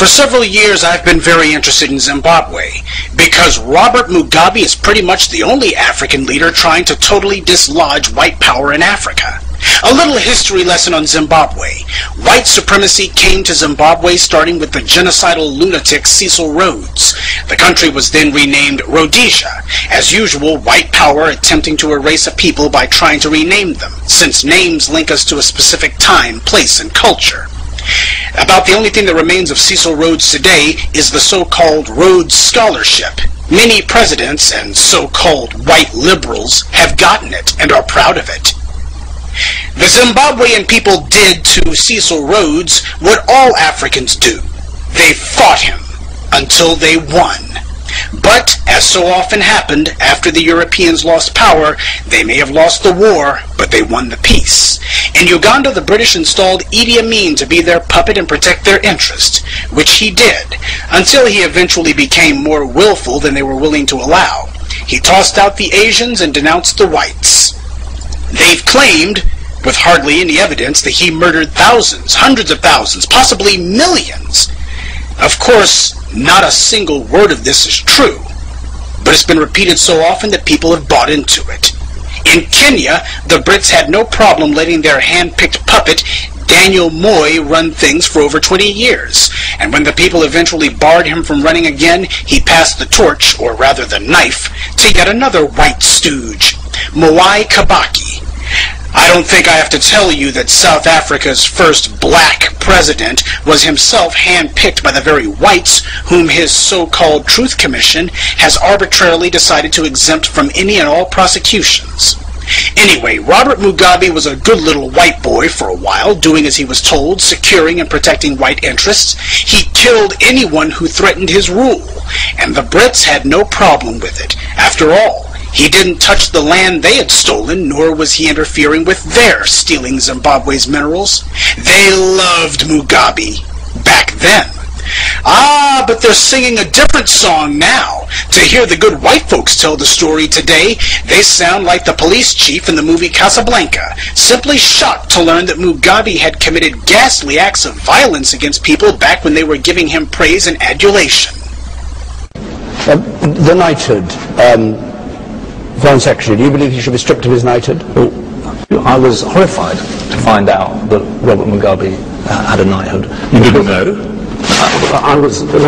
For several years I've been very interested in Zimbabwe, because Robert Mugabe is pretty much the only African leader trying to totally dislodge white power in Africa. A little history lesson on Zimbabwe. White supremacy came to Zimbabwe starting with the genocidal lunatic Cecil Rhodes. The country was then renamed Rhodesia. As usual, white power attempting to erase a people by trying to rename them, since names link us to a specific time, place, and culture. About the only thing that remains of Cecil Rhodes today is the so-called Rhodes Scholarship. Many presidents and so-called white liberals have gotten it and are proud of it. The Zimbabwean people did to Cecil Rhodes what all Africans do. They fought him until they won. But, as so often happened, after the Europeans lost power, they may have lost the war, but they won the peace. In Uganda, the British installed Idi Amin to be their puppet and protect their interest, which he did, until he eventually became more willful than they were willing to allow. He tossed out the Asians and denounced the whites. They've claimed, with hardly any evidence, that he murdered thousands, hundreds of thousands, possibly millions. Of course, not a single word of this is true, but it's been repeated so often that people have bought into it. In Kenya, the Brits had no problem letting their hand-picked puppet, Daniel Moi, run things for over 20 years, and when the people eventually barred him from running again, he passed the torch, or rather the knife, to yet another white stooge, Mwai Kibaki. I don't think I have to tell you that South Africa's first black president was himself hand-picked by the very whites whom his so-called Truth Commission has arbitrarily decided to exempt from any and all prosecutions. Anyway, Robert Mugabe was a good little white boy for a while, doing as he was told, securing and protecting white interests. He killed anyone who threatened his rule, and the Brits had no problem with it. After all, he didn't touch the land they had stolen, nor was he interfering with their stealing Zimbabwe's minerals. They loved Mugabe back then. Ah, but they're singing a different song now. To hear the good white folks tell the story today, they sound like the police chief in the movie Casablanca, simply shocked to learn that Mugabe had committed ghastly acts of violence against people back when they were giving him praise and adulation. The knighthood, Foreign Secretary, do you believe he should be stripped of his knighthood? Well, I was horrified to find out that Robert Mugabe had a knighthood. You didn't know? I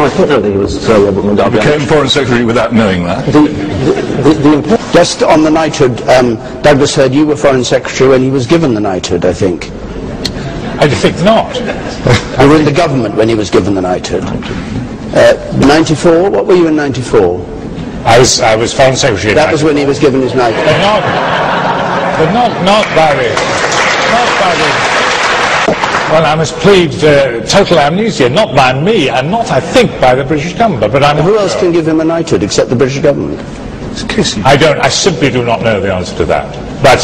thought that he was Sir Robert Mugabe. You became Foreign Secretary without knowing that? Just on the knighthood, Douglas heard you were Foreign Secretary when he was given the knighthood, I think. I think not. You were in the government when he was given the knighthood. 94? What were you in 94? I was Foreign Secretary. That was when he was given his knighthood. But not by the. Well, I must plead total amnesia, not by me, and not, I think, by the British government. But who else can give him a knighthood except the British government? I simply do not know the answer to that. But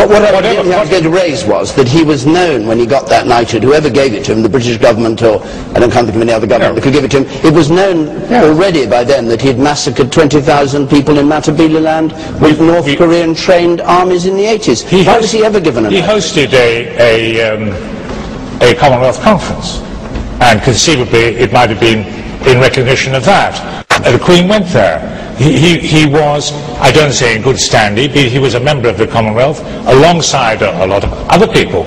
what I was going to raise was that he was known when he got that knighthood, whoever gave it to him, the British government, or I don't think of any other government that could give it to him, it was known already by then that he'd massacred 20,000 people in Matabeleland with North Korean trained armies in the 80s. Why was he ever given a knighthood? He hosted a Commonwealth conference, and conceivably it might have been in recognition of that. The Queen went there. He was, I don't say in good standing, he was a member of the Commonwealth alongside a lot of other people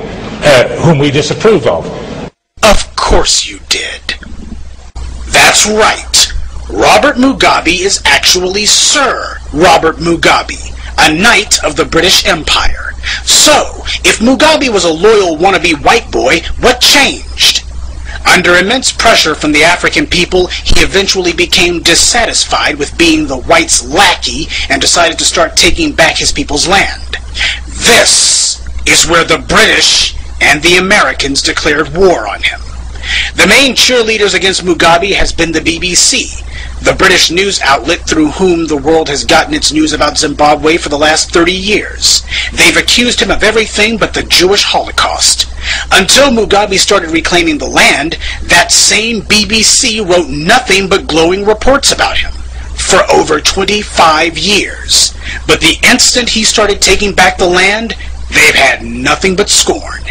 whom we disapproved of. Of course you did. That's right. Robert Mugabe is actually Sir Robert Mugabe, a knight of the British Empire. So, if Mugabe was a loyal wannabe white boy, what changed? Under immense pressure from the African people, he eventually became dissatisfied with being the whites' lackey and decided to start taking back his people's land. This is where the British and the Americans declared war on him. The main cheerleaders against Mugabe has been the BBC, the British news outlet through whom the world has gotten its news about Zimbabwe for the last 30 years. They've accused him of everything but the Jewish Holocaust. Until Mugabe started reclaiming the land, that same BBC wrote nothing but glowing reports about him for over 25 years. But the instant he started taking back the land, they've had nothing but scorn.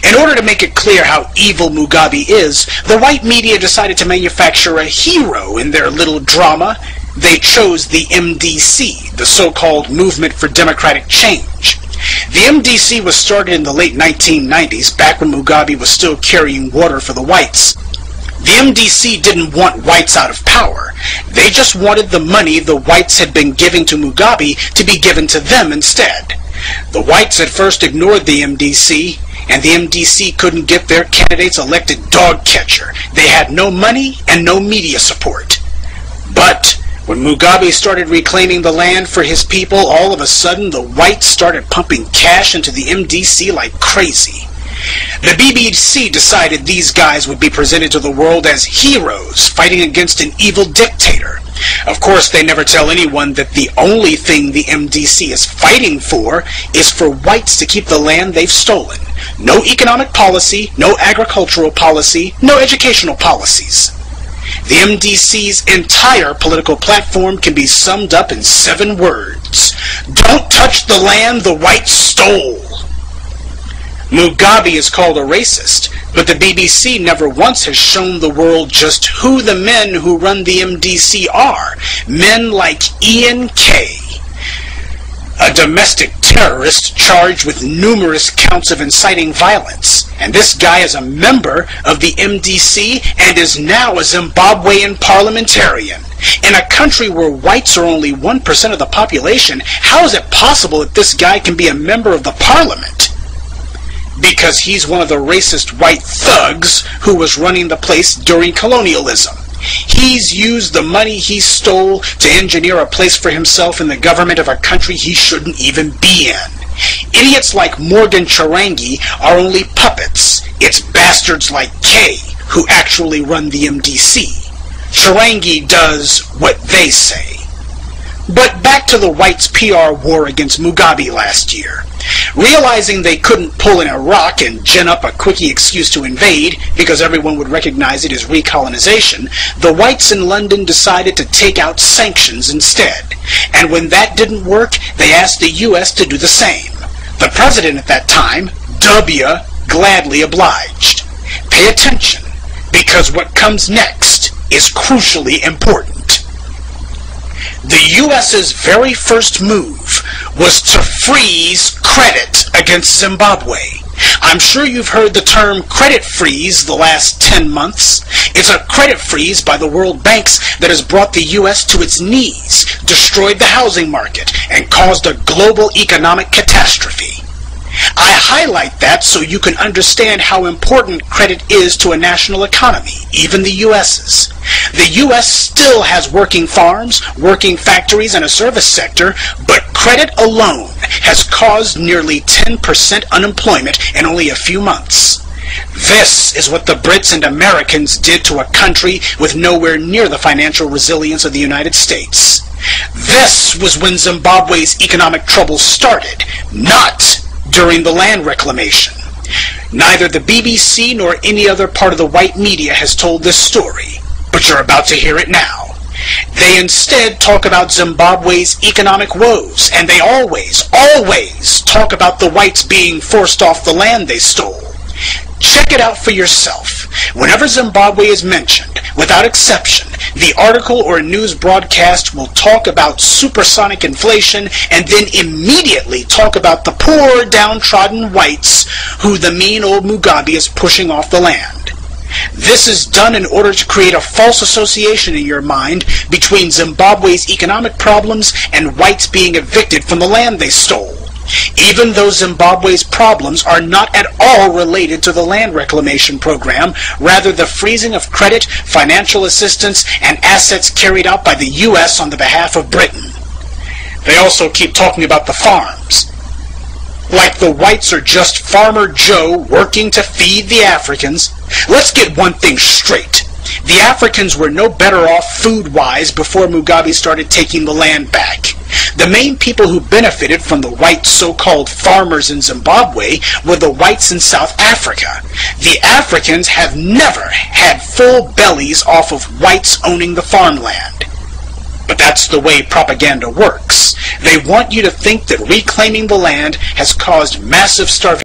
In order to make it clear how evil Mugabe is, the white media decided to manufacture a hero in their little drama. They chose the MDC, the so-called Movement for Democratic Change. The MDC was started in the late 1990s, back when Mugabe was still carrying water for the whites. The MDC didn't want whites out of power. They just wanted the money the whites had been giving to Mugabe to be given to them instead. The whites at first ignored the MDC, and the MDC couldn't get their candidates elected dog catcher. They had no money and no media support. But when Mugabe started reclaiming the land for his people, all of a sudden the whites started pumping cash into the MDC like crazy. The BBC decided these guys would be presented to the world as heroes fighting against an evil dictator. Of course, they never tell anyone that the only thing the MDC is fighting for is for whites to keep the land they've stolen. No economic policy, no agricultural policy, no educational policies. The MDC's entire political platform can be summed up in 7 words. Don't touch the land the whites stole. Mugabe is called a racist, but the BBC never once has shown the world just who the men who run the MDC are. Men like Ian Kay, a domestic terrorist charged with numerous counts of inciting violence. And this guy is a member of the MDC and is now a Zimbabwean parliamentarian. In a country where whites are only 1% of the population, how is it possible that this guy can be a member of the parliament? Because he's one of the racist white thugs who was running the place during colonialism. He's used the money he stole to engineer a place for himself in the government of a country he shouldn't even be in. Idiots like Morgan Chirangi are only puppets. It's bastards like Kay who actually run the MDC. Chirangi does what they say. But back to the whites' PR war against Mugabe last year. Realizing they couldn't pull in Iraq and gin up a quickie excuse to invade, because everyone would recognize it as recolonization, the whites in London decided to take out sanctions instead. And when that didn't work, they asked the US to do the same. The president at that time, W, gladly obliged. Pay attention, because what comes next is crucially important. The US's very first move was to freeze credit against Zimbabwe. I'm sure you've heard the term credit freeze the last 10 months. It's a credit freeze by the World Banks that has brought the US to its knees, destroyed the housing market, and caused a global economic catastrophe. I highlight that so you can understand how important credit is to a national economy, even the US's. The US still has working farms, working factories, and a service sector, but credit alone has caused nearly 10% unemployment in only a few months. This is what the Brits and Americans did to a country with nowhere near the financial resilience of the United States. This was when Zimbabwe's economic troubles started, not during the land reclamation. Neither the BBC nor any other part of the white media has told this story, but you're about to hear it now. They instead talk about Zimbabwe's economic woes, and they always talk about the whites being forced off the land they stole. Check it out for yourself. Whenever Zimbabwe is mentioned, without exception, the article or news broadcast will talk about supersonic inflation and then immediately talk about the poor, downtrodden whites who the mean old Mugabe is pushing off the land. This is done in order to create a false association in your mind between Zimbabwe's economic problems and whites being evicted from the land they stole. Even though Zimbabwe's problems are not at all related to the land reclamation program, rather the freezing of credit, financial assistance, and assets carried out by the US on the behalf of Britain. They also keep talking about the farms, like the whites are just Farmer Joe working to feed the Africans. Let's get one thing straight. The Africans were no better off food-wise before Mugabe started taking the land back. The main people who benefited from the white so-called farmers in Zimbabwe were the whites in South Africa. The Africans have never had full bellies off of whites owning the farmland. But that's the way propaganda works. They want you to think that reclaiming the land has caused massive starvation